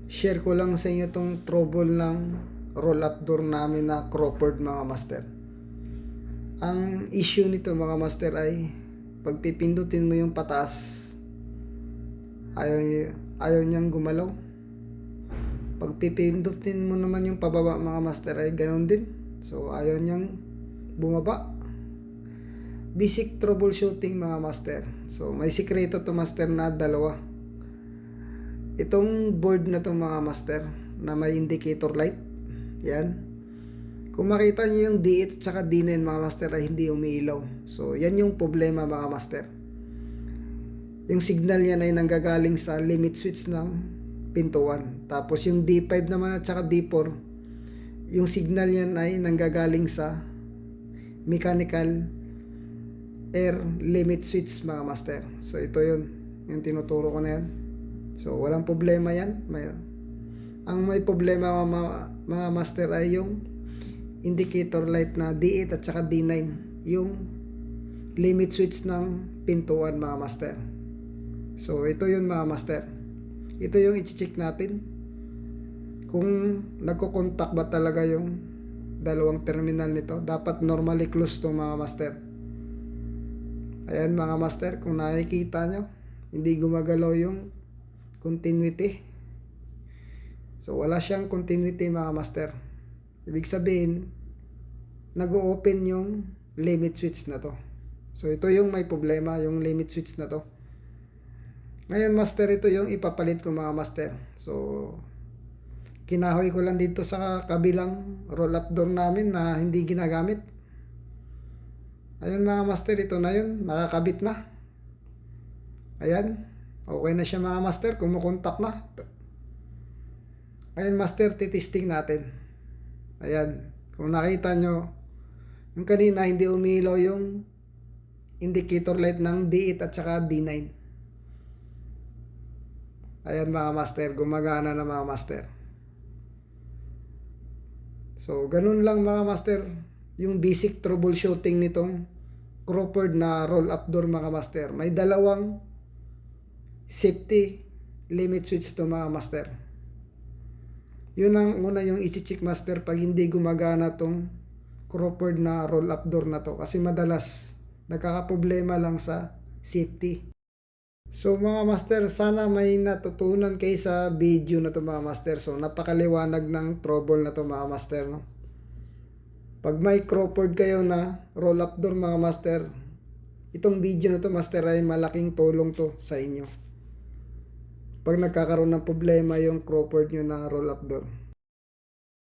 Share ko lang sa inyo tong trouble ng roll up door namin na Crawford mga master. Ang issue nito mga master ay pag pipindutin mo yung pataas, ayaw niyang gumalaw. Pag pipindutin mo naman yung pababa mga master ay ganoon din. So ayaw niyang bumaba. Basic troubleshooting mga master. So may sikreto to master na dalawa. Itong board na to mga master na may indicator light, yan. Kung makita nyo yung D8 at saka D9 mga master ay hindi umiilaw. So yan yung problema mga master. Yung signal yan ay nanggagaling sa limit switch ng pintuan. Tapos yung D5 naman at saka D4, yung signal yan ay nanggagaling sa mechanical air limit switch mga master. So ito yun, yung tinuturo ko na yan. So walang problema yan. Ang may problema mga master ay yung indicator light na D8 at saka D9, yung limit switch ng pintuan mga master. So ito yun mga master. Ito yung i-check natin kung nagko-contact ba talaga yung dalawang terminal nito. Dapat normally close to mga master. Ayan mga master, kung nakikita nyo, hindi gumagalaw yung continuity. So wala siyang continuity mga master. Ibig sabihin, nag-o-open yung limit switch na to. So ito yung may problema, yung limit switch na to. Ngayon master, ito yung ipapalit ko mga master. So kinahoy ko lang dito sa kabilang roll up door namin na hindi ginagamit. Ayun mga master, ito na yun, nakakabit na. Ayan, okay na siya mga master, kumukontak na. Ayan master, titisting natin. Ayan, kung nakita nyo, yung kanina hindi umilaw yung indicator light ng D8 at saka D9. Ayan mga master, gumagana na mga master. So ganun lang mga master, yung basic troubleshooting nitong Crawford na roll up door mga master. May dalawang safety limit switch to mga master. Yun ang una yung i-check master pag hindi gumagana tong Crawford na roll up door na to, kasi madalas nagkakaproblema lang sa safety. So mga master, sana may natutunan kayo sa video na to mga master. So napakaliwanag ng trouble na to mga master, no? Pag may Crawford kayo na roll up door mga master, itong video na to master ay malaking tulong to sa inyo pag nagkakaroon ng problema yung Crawford nyo na roll up door.